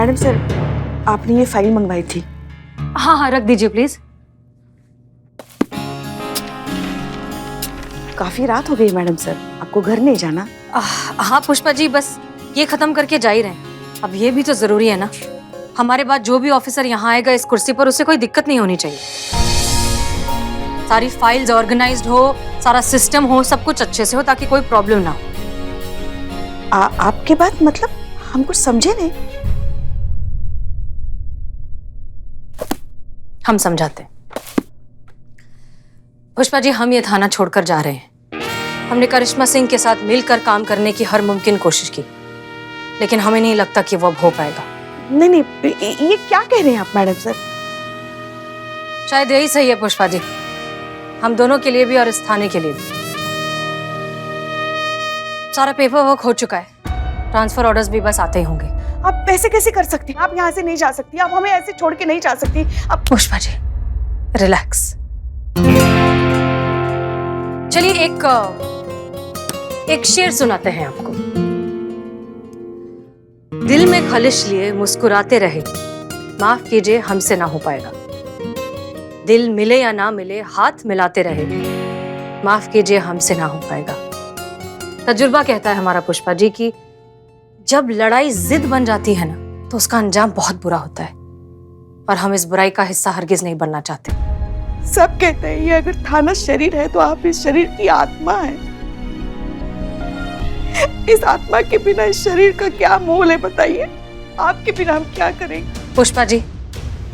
Madam sir, आपने ये file मंगवाई थी। हाँ हाँ, रख दीजिए प्लीज। काफी रात हो गई मैडम सर, आपको घर नहीं जाना? हाँ पुष्पा जी, बस ये खत्म करके जा ही रहे हैं। अब ये भी तो जरूरी है ना, हमारे बाद जो भी ऑफिसर यहाँ आएगा इस कुर्सी पर, उसे कोई दिक्कत नहीं होनी चाहिए। सारी फाइल्स ऑर्गेनाइज्ड हो, सारा सिस्टम हो, सब कुछ अच्छे से हो, ताकि कोई प्रॉब्लम ना हो। आपके बात मतलब हम कुछ समझे नहीं। हम समझाते हैं। पुष्पा जी, हम ये थाना छोड़कर जा रहे हैं। हमने करिश्मा सिंह के साथ मिलकर काम करने की हर मुमकिन कोशिश की, लेकिन हमें नहीं लगता कि वो अब हो पाएगा। नहीं नहीं, ये क्या कह रहे हैं आप मैडम सर? शायद यही सही है पुष्पा जी, हम दोनों के लिए भी और इस थाने के लिए भी। सारा पेपर वर्क हो चुका है, ट्रांसफर ऑर्डर्स भी बस आते ही होंगे। आप ऐसे कैसे कर सकती हैं? आप यहाँ से नहीं जा सकती, आप हमें ऐसे छोड़ के नहीं जा सकती। आप पुष्पा जी रिलैक्स। चलिए एक शेर सुनाते हैं आपको। दिल में खलिश लिए मुस्कुराते रहे, माफ कीजिए हमसे ना हो पाएगा। दिल मिले या ना मिले हाथ मिलाते रहे, माफ कीजिए हमसे ना हो पाएगा। तजुर्बा कहता है हमारा पुष्पा जी कि जब लड़ाई जिद बन जाती है ना, तो उसका अंजाम बहुत बुरा होता है, और हम इस बुराई का हिस्सा हरगिज नहीं बनना चाहते। सब कहते हैं ये अगर थाना शरीर है तो आप इस शरीर की आत्मा है। इस आत्मा के बिना इस शरीर का क्या मोल है बताइए? आपके बिना हम क्या करेंगे? पुष्पा जी,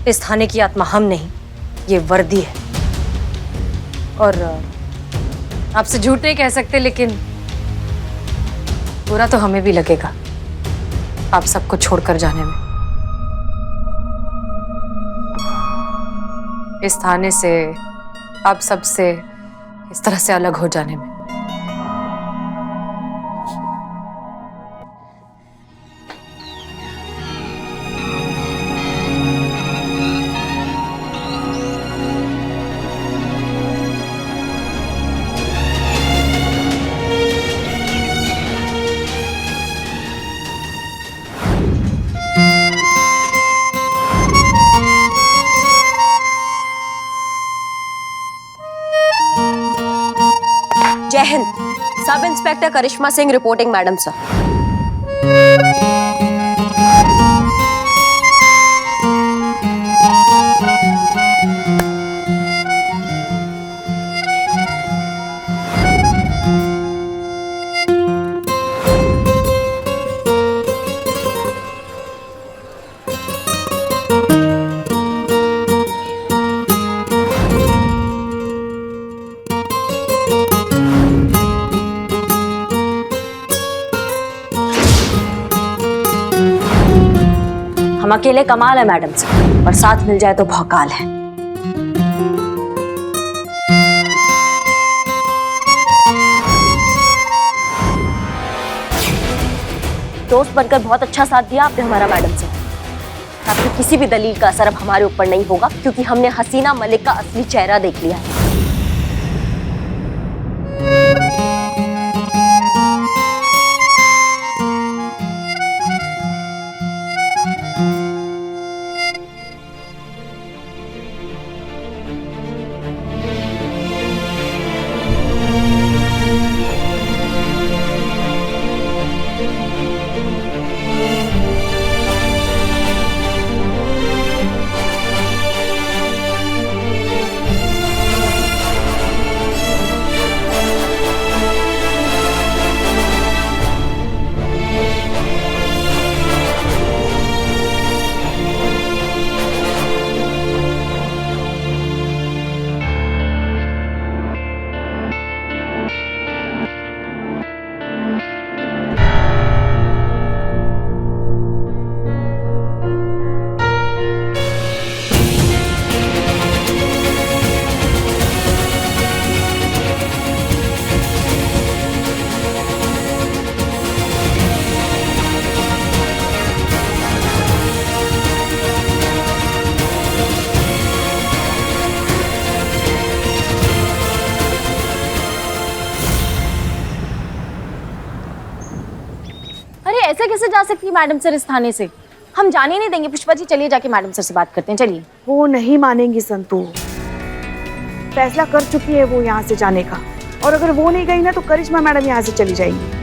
इस थाने की आत्मा हम नहीं, ये वर्दी है। और आपसे झूठ नहीं कह सकते, लेकिन बुरा तो हमें भी लगेगा आप सबको छोड़कर जाने में, इस थाने से, आप सबसे इस तरह से अलग हो जाने में। जय हिंद। सब इंस्पेक्टर करिश्मा सिंह रिपोर्टिंग मैडम सर। हम अकेले कमाल है मैडम सर, और साथ मिल जाए तो भौकाल है। दोस्त बनकर बहुत अच्छा साथ दिया आपने हमारा मैडम सर। आपकी किसी भी दलील का असर अब हमारे ऊपर नहीं होगा, क्योंकि हमने हसीना मलिक का असली चेहरा देख लिया है। ऐसे कैसे जा सकती है मैडम सर इस थाने से? हम जाने नहीं देंगे। पुष्पा जी चलिए जाके मैडम सर से बात करते हैं, चलिए। वो नहीं मानेंगी संतू। फैसला कर चुकी है वो यहाँ से जाने का, और अगर वो नहीं गई ना तो करिश्मा मैडम यहाँ से चली जाएंगी।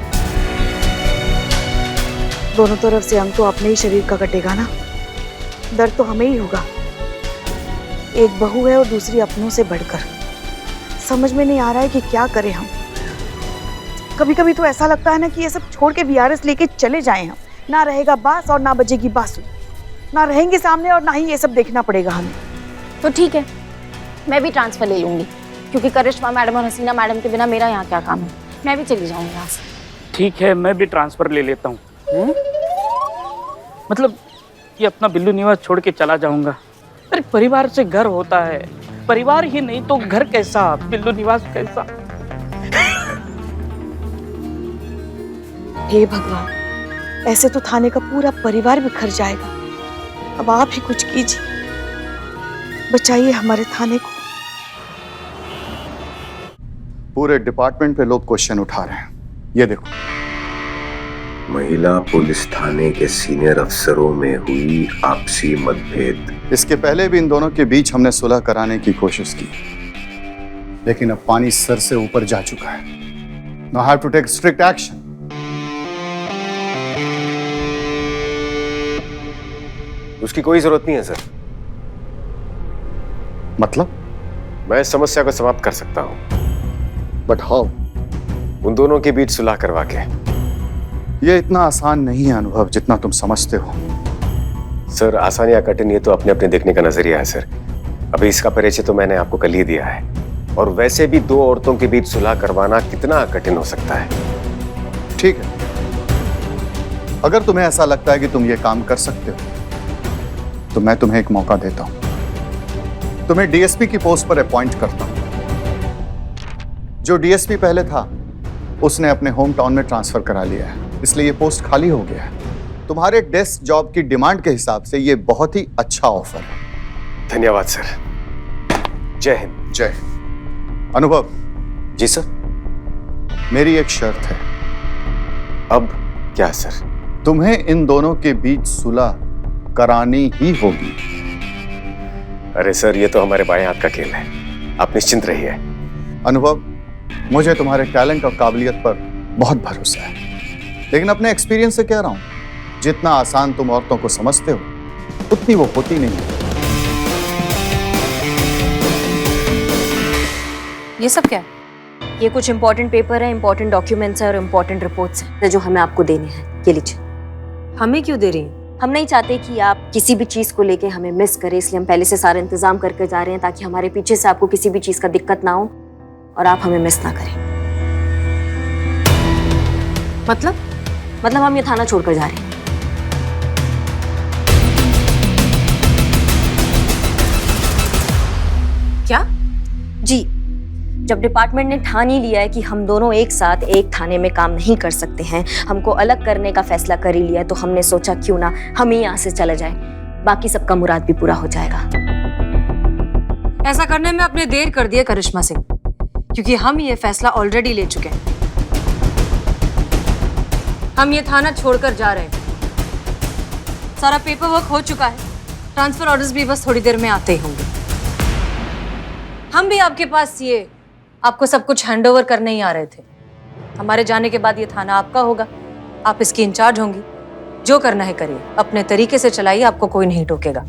दोनों तरफ से अंग तो अपने ही शरीर का कटेगा ना, दर्द तो हमें ही होगा। एक बहू है और दूसरी अपनों से बढ़कर। समझ में नहीं आ रहा है कि क्या करें हम। कभी कभी तो ऐसा लगता है ना कि ये सब छोड़ के वीआरएस लेके चले जाएं हम। ना रहेगा बांस और ना बजेगी बांसुरी, ना रहेंगे सामने और ना ही ये सब देखना पड़ेगा हमें। तो ठीक है, मैं भी ट्रांसफर ले लूंगी, क्योंकि करिश्मा मैडम और हसीना मैडम के बिना मेरा यहाँ क्या काम है। मैं भी चली जाऊंगी यहाँ से। ठीक है, मैं भी ट्रांसफर ले लेता हूँ। मतलब ये अपना बिल्लू निवास छोड़ के चला जाऊंगा। अरे परिवार से घर होता है, परिवार ही नहीं तो घर कैसा, बिल्लू निवास कैसा। हे भगवान, ऐसे तो थाने का पूरा परिवार बिखर जाएगा। अब आप ही कुछ कीजिए, बचाइए हमारे थाने को। पूरे डिपार्टमेंट पे लोग क्वेश्चन उठा रहे हैं, ये देखो। महिला पुलिस थाने के सीनियर अफसरों में हुई आपसी मतभेद। इसके पहले भी इन दोनों के बीच हमने सुलह कराने की कोशिश की, लेकिन अब पानी सर से ऊपर जा चुका है। Now I have to take strict action. उसकी कोई जरूरत नहीं है सर। मतलब? मैं इस समस्या को समाप्त कर सकता हूं, बट हाउ? उन दोनों के बीच सुलह करवा के। ये इतना आसान नहीं है अनुभव, जितना तुम समझते हो। सर, आसान या कठिन ये तो अपने अपने देखने का नजरिया है सर। अभी इसका परिचय तो मैंने आपको कल ही दिया है, और वैसे भी दो औरतों के बीच सुलह करवाना कितना कठिन हो सकता है। ठीक है, अगर तुम्हें ऐसा लगता है कि तुम ये काम कर सकते हो तो मैं तुम्हें एक मौका देता हूं। तुम्हें डीएसपी की पोस्ट पर अपॉइंट करता हूं। जो डीएसपी पहले था उसने अपने होम टाउन में ट्रांसफर करा लिया है, इसलिए ये पोस्ट खाली हो गया है। तुम्हारे डेस्क जॉब की डिमांड के हिसाब से ये बहुत ही अच्छा ऑफर है। धन्यवाद सर। जय हिंद। जय हिंद। अनुभव। जी सर। मेरी एक शर्त है। अब क्या सर? तुम्हें इन दोनों के बीच सुलह करानी ही होगी। अरे सर, ये तो हमारे बाएं हाथ का खेल है, आप निश्चिंत रहिए। अनुभव, मुझे तुम्हारे टैलेंट और काबिलियत पर बहुत भरोसा है, लेकिन अपने एक्सपीरियंस से कह रहा हूं, जितना आसान तुम औरतों को समझते हो उतनी वो होती नहीं है। ये सब क्या है? ये कुछ इंपॉर्टेंट पेपर है, इंपॉर्टेंट डॉक्यूमेंट्स है और इंपॉर्टेंट रिपोर्ट्स हैं जो हमें आपको देने हैं। ये लीजिए। हमें क्यों दे रही हैं? हम नहीं चाहते कि आप किसी भी चीज को लेके हमें मिस करें, इसलिए हम पहले से सारा इंतजाम करके जा रहे हैं, ताकि हमारे पीछे से आपको किसी भी चीज का दिक्कत ना हो और आप हमें मिस ना करें। मतलब हम ये थाना छोड़कर जा रहे हैं। क्या? जी, जब डिपार्टमेंट ने ठान ही लिया है कि हम दोनों एक साथ एक थाने में काम नहीं कर सकते हैं, हमको अलग करने का फैसला कर ही लिया है, तो हमने सोचा क्यों ना हम ही यहाँ से चले जाए, बाकी सबका मुराद भी पूरा हो जाएगा। ऐसा करने में आपने देर कर दी है करिश्मा सिंह, क्योंकि हम ये फैसला ऑलरेडी ले चुके हैं। हम ये थाना छोड़कर जा रहे हैं। सारा पेपर वर्क हो चुका है, ट्रांसफर ऑर्डर्स भी बस थोड़ी देर में आते ही होंगे। हम भी आपके पास ये आपको सब कुछ हैंडओवर करने ही आ रहे थे। हमारे जाने के बाद ये थाना आपका होगा, आप इसकी इंचार्ज होंगी। जो करना है करिए, अपने तरीके से चलाइए, आपको कोई नहीं टोकेगा।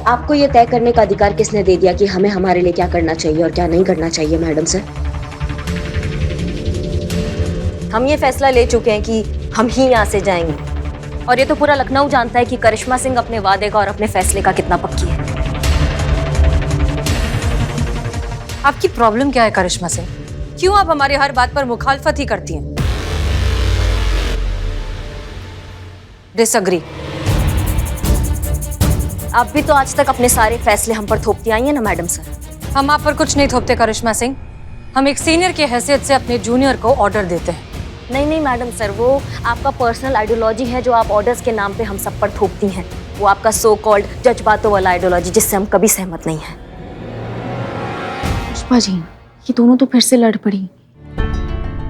आपको ये तय करने का अधिकार किसने दे दिया कि हमें हमारे लिए क्या करना चाहिए और क्या नहीं करना चाहिए मैडम सर? हम ये फैसला ले चुके हैं कि हम ही यहाँ से जाएंगे, और ये तो पूरा लखनऊ जानता है कि करिश्मा सिंह अपने वादे का और अपने फैसले का कितना पक्की है। आपकी प्रॉब्लम क्या है करिश्मा सिंह? क्यों आप हमारी हर बात पर मुखालफत ही करती हैं? डिसएग्री। आप भी तो आज तक अपने सारे फैसले हम पर थोपती आई हैं ना मैडम सर। हम आप पर कुछ नहीं थोपते करिश्मा सिंह, हम एक सीनियर की हैसियत से अपने जूनियर को ऑर्डर देते हैं। नहीं मैडम सर, वो आपका पर्सनल आइडियोलॉजी है जो आप ऑर्डर्स के नाम पे हम सब पर थोपती हैं। वो आपका सो कॉल्ड जज्बातों वाला आइडियोलॉजी, जिससे हम कभी सहमत नहीं हैं। पुष्पा जी, ये दोनों तो फिर से लड़ पड़ी।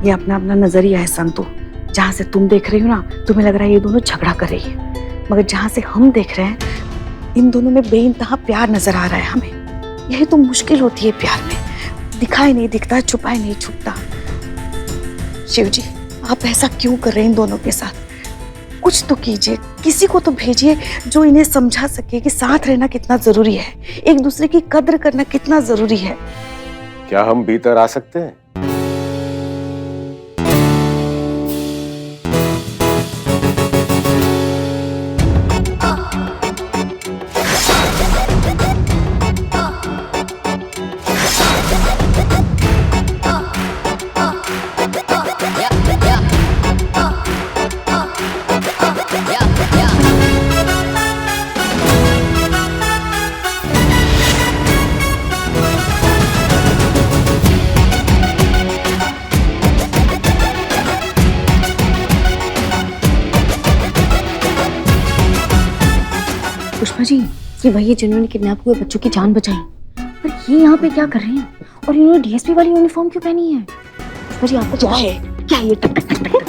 ये अपना अपना नजरिया है संतू। जहां से तुम देख रही हो ना, तुम्हें लग रहा है ये दोनों झगड़ा कर रही है, मगर जहां से हम देख रहे हैं इन दोनों में बेइंतहा प्यार नजर आ रहा है हमें। यही तो मुश्किल होती है प्यार में, दिखाई नहीं दिखता, छुपाए नहीं छुपता। शिव जी, आप ऐसा क्यों कर रहे हैं इन दोनों के साथ? कुछ तो कीजिए, किसी को तो भेजिए जो इन्हें समझा सके कि साथ रहना कितना जरूरी है, एक दूसरे की कद्र करना कितना जरूरी है। क्या हम भीतर आ सकते हैं? पुष्पा जी, ये वही है जिन्होंने किडनैप हुए बच्चों की जान बचाई। पर ये यहाँ पे क्या कर रहे हैं? और इन्होंने डीएसपी वाली यूनिफॉर्म क्यों पहनी है? पुष्पा जी, आपको क्या है? क्या ये टक टक टक टक?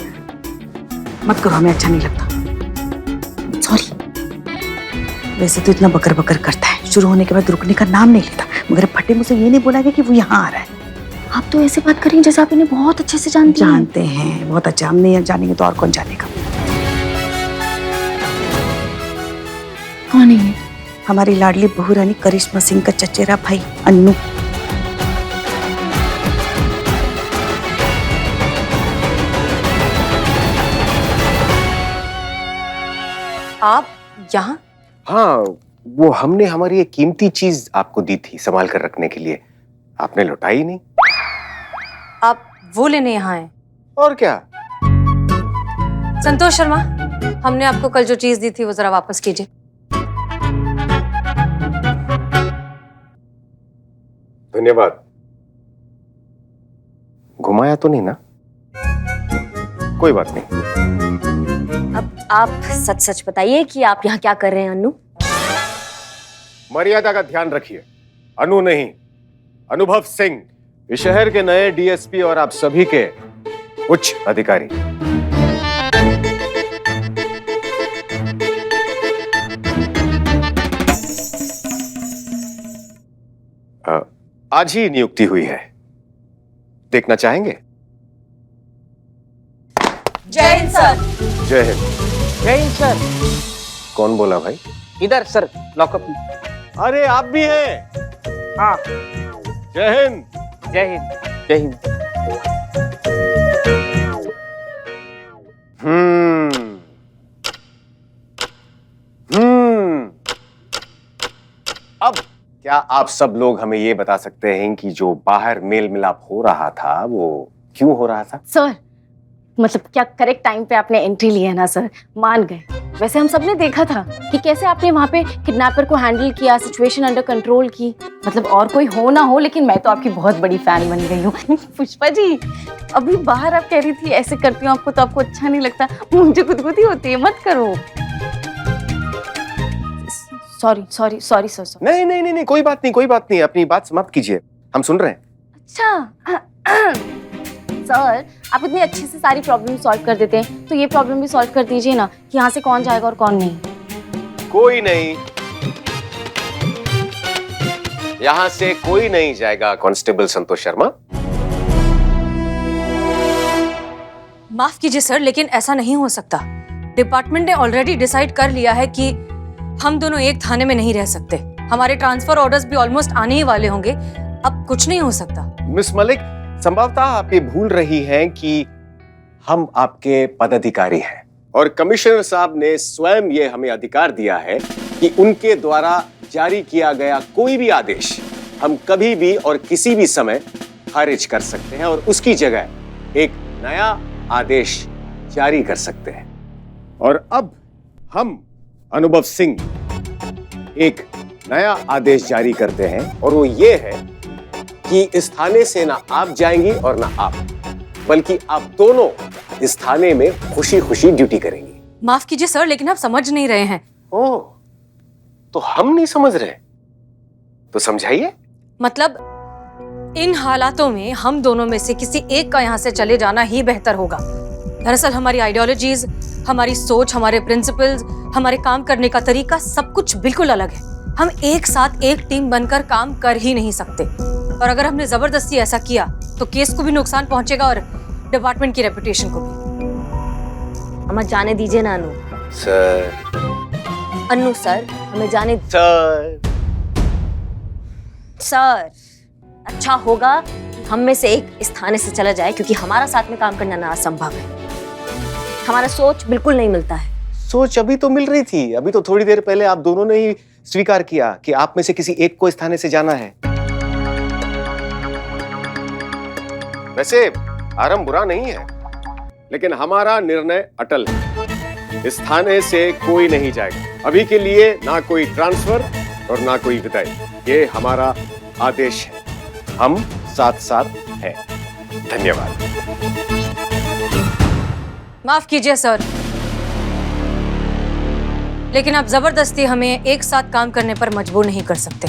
मत करो, हमें अच्छा नहीं लगता। सॉरी। वैसे तो इतना बकर बकर करता है, शुरू होने के बाद रुकने का नाम नहीं लेता, मगर फटे मुझसे ये नहीं बोला गया कि वो यहाँ आ रहा है। आप तो ऐसे बात कर रही हैं जैसे आप इन्हें बहुत अच्छे से जानते हैं बहुत अच्छा। हम नहीं जानेंगे तो और कौन जानेगा? कौन है ये? हमारी लाडली बहू रानी करिश्मा सिंह का चचेरा भाई अन्नू। आप यहाँ? हाँ, वो हमने हमारी एक कीमती चीज आपको दी थी संभाल कर रखने के लिए, आपने लौटाई नहीं। आप वो लेने यहाँ आए? और क्या? संतोष शर्मा, हमने आपको कल जो चीज दी थी वो जरा वापस कीजिए। धन्यवाद। घुमाया तो नहीं ना? कोई बात नहीं। अब आप सच सच बताइए कि आप यहाँ क्या कर रहे हैं अन्नू? मर्यादा का ध्यान रखिए। अनु नहीं, अनुभव सिंह, इस शहर के नए डीएसपी और आप सभी के उच्च अधिकारी। आज ही नियुक्ति हुई है, देखना चाहेंगे? जय हिंद सर। जय हिंद। जय हिंद सर। कौन बोला भाई? इधर सर, लॉकअप में। अरे आप भी हैं? हाँ। जय हिंद। जय हिंद। जय हिंद। अब क्या आप सब लोग हमें ये बता सकते हैं कि जो बाहर मेल मिलाप हो रहा था वो क्यों हो रहा था? सर, मतलब क्या करेक्ट टाइम पे आपने एंट्री ली है ना सर, मान गए। वैसे हम सब ने देखा था कि कैसे आपने वहाँ पे किडनैपर को हैंडल किया, सिचुएशन अंडर कंट्रोल की। मतलब और कोई हो ना हो, लेकिन मैं तो आपकी बहुत बड़ी फैन बन गई हूँ। पुष्पा जी, अभी बाहर आप कह रही थी ऐसे करती हूँ आपको तो आपको अच्छा नहीं लगता, मुझे गुदगुदी होती है, मत करो। Sorry sir. नहीं, कोई बात नहीं, अपनी बात समाप्त कीजिए, हम सुन रहे हैं। अच्छा सर, आप इतनी अच्छे से सारी प्रॉब्लम सॉल्व कर देते हैं, तो ये प्रॉब्लम भी सॉल्व कर दीजिए ना कि यहाँ से कौन जाएगा और कौन नहीं। कोई नहीं, यहाँ से कोई नहीं जाएगा कांस्टेबल संतोष शर्मा। माफ कीजिए सर, लेकिन ऐसा नहीं हो सकता। डिपार्टमेंट ने ऑलरेडी डिसाइड कर लिया है कि हम दोनों एक थाने में नहीं रह सकते। हमारे ट्रांसफर ऑर्डर्स भी ऑलमोस्ट आने ही वाले होंगे, अब कुछ नहीं हो सकता। मिस मलिक, संभवतः आप ये भूल रही हैं कि हम आपके पदाधिकारी हैं और कमिश्नर साहब ने स्वयं ये हमें अधिकार दिया है कि उनके द्वारा जारी किया गया कोई भी आदेश हम कभी भी और किसी भी समय खारिज कर सकते हैं और उसकी जगह एक नया आदेश जारी कर सकते हैं। और अब हम अनुभव सिंह एक नया आदेश जारी करते हैं और वो ये है कि इस थाने से ना आप जाएंगी और ना आप, बल्कि आप दोनों इस थाने में खुशी खुशी ड्यूटी करेंगी। माफ कीजिए सर, लेकिन आप समझ नहीं रहे हैं। ओह, तो हम नहीं समझ रहे, तो समझाइए। मतलब इन हालातों में हम दोनों में से किसी एक का यहाँ से चले जाना ही बेहतर होगा। दरअसल हमारी आइडियोलॉजीज, हमारी सोच, हमारे प्रिंसिपल्स, हमारे काम करने का तरीका सब कुछ बिल्कुल अलग है। हम एक साथ एक टीम बनकर काम कर ही नहीं सकते, और अगर हमने जबरदस्ती ऐसा किया तो केस को भी नुकसान पहुंचेगा और डिपार्टमेंट की रेपुटेशन को भी। हमें जाने दीजिए ना अनु। सर। अनु सर, हमें जाने। सर। सर, अच्छा होगा हम में से एक इस थाने से चला जाए, क्योंकि हमारा साथ में काम करना ना असंभव है। हमारा सोच बिल्कुल नहीं मिलता है। सोच अभी तो मिल रही थी। अभी तो थोड़ी देर पहले आप दोनों ने ही स्वीकार किया कि आप में से किसी एक को इस थाने से जाना है। वैसे आरंभ बुरा नहीं है, लेकिन हमारा निर्णय अटल है। इस थाने से कोई नहीं जाएगा। अभी के लिए ना कोई ट्रांसफर और ना कोई विदाई। ये हमारा आदेश है। हम साथ साथ हैं। धन्यवाद। माफ कीजिए सर, लेकिन आप जबरदस्ती हमें एक साथ काम करने पर मजबूर नहीं कर सकते।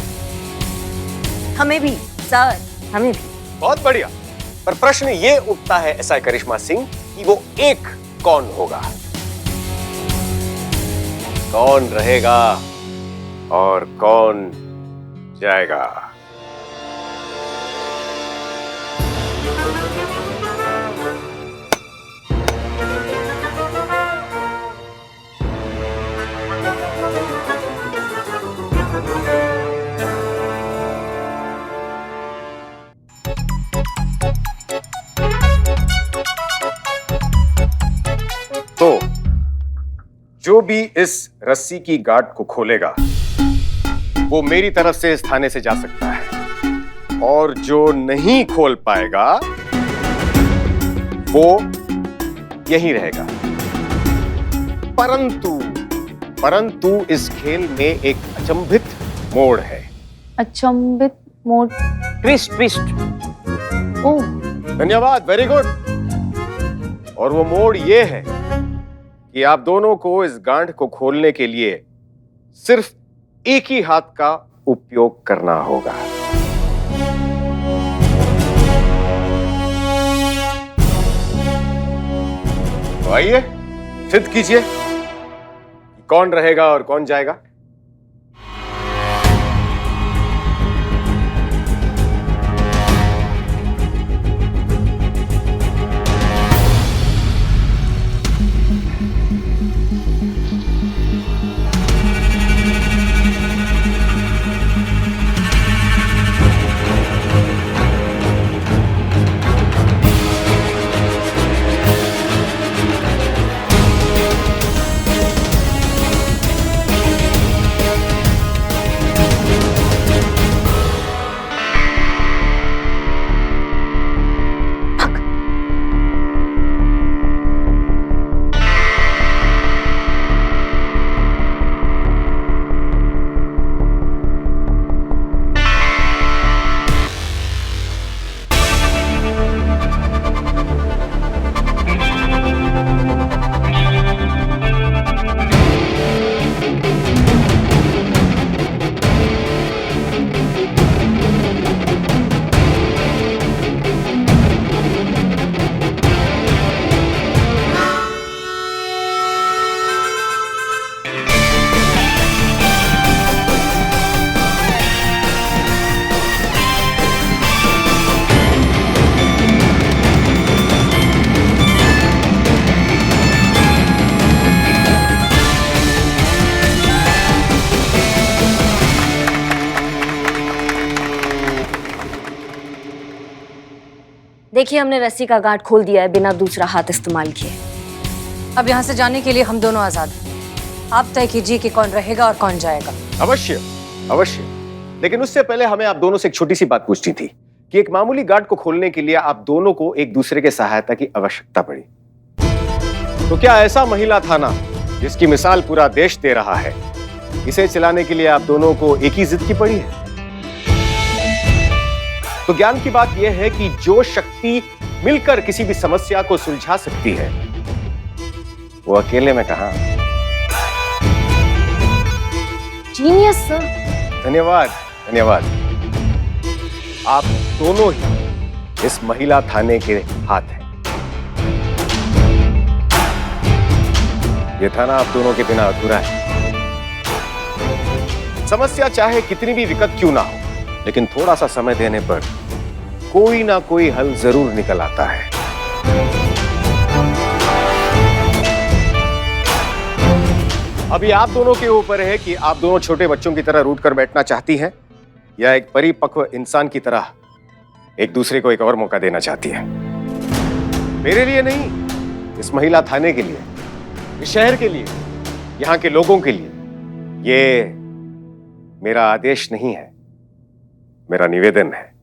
हमें भी सर, हमें भी। बहुत बढ़िया। पर प्रश्न ये उठता है एसआई करिश्मा सिंह कि वो एक कौन होगा, कौन रहेगा और कौन जाएगा। तो जो भी इस रस्सी की गांठ को खोलेगा वो मेरी तरफ से इस थाने से जा सकता है, और जो नहीं खोल पाएगा वो यहीं रहेगा। परंतु इस खेल में एक अचंभित मोड़ है। अचंभित मोड़? ट्विस्ट। ओह, धन्यवाद, वेरी गुड। और वो मोड़ ये है कि आप दोनों को इस गांठ को खोलने के लिए सिर्फ एक ही हाथ का उपयोग करना होगा। तो आइए सिद्ध कीजिए कि कौन रहेगा और कौन जाएगा। देखिए, हमने रस्सी का गांठ खोल दिया है बिना दूसरा हाथ इस्तेमाल किए। अब यहाँ से जाने के लिए हम दोनों आजाद हैं। आप तय कीजिए कि कौन रहेगा और कौन जाएगा। अवश्य अवश्य, लेकिन उससे पहले हमें आप दोनों से एक छोटी सी बात पूछनी थी कि एक मामूली गांठ को खोलने के लिए आप दोनों को एक दूसरे के सहायता की आवश्यकता पड़ी। तो क्या ऐसा महिला थाना जिसकी मिसाल पूरा देश दे रहा है, इसे चलाने के लिए आप दोनों को एक ही जिद की पड़ी है? तो ज्ञान की बात यह है कि जो शक्ति मिलकर किसी भी समस्या को सुलझा सकती है वो अकेले में कहां। Genius sir. धन्यवाद धन्यवाद। आप दोनों ही इस महिला थाने के हाथ हैं। ये थाना आप दोनों के बिना अधूरा है। समस्या चाहे कितनी भी विकट क्यों ना हो, लेकिन थोड़ा सा समय देने पर कोई ना कोई हल जरूर निकल आता है। अभी आप दोनों के ऊपर है कि आप दोनों छोटे बच्चों की तरह रूठ कर बैठना चाहती हैं या एक परिपक्व इंसान की तरह एक दूसरे को एक और मौका देना चाहती है। मेरे लिए नहीं, इस महिला थाने के लिए, इस शहर के लिए, यहाँ के लोगों के लिए ये मेरा आदेश नहीं है, मेरा निवेदन है।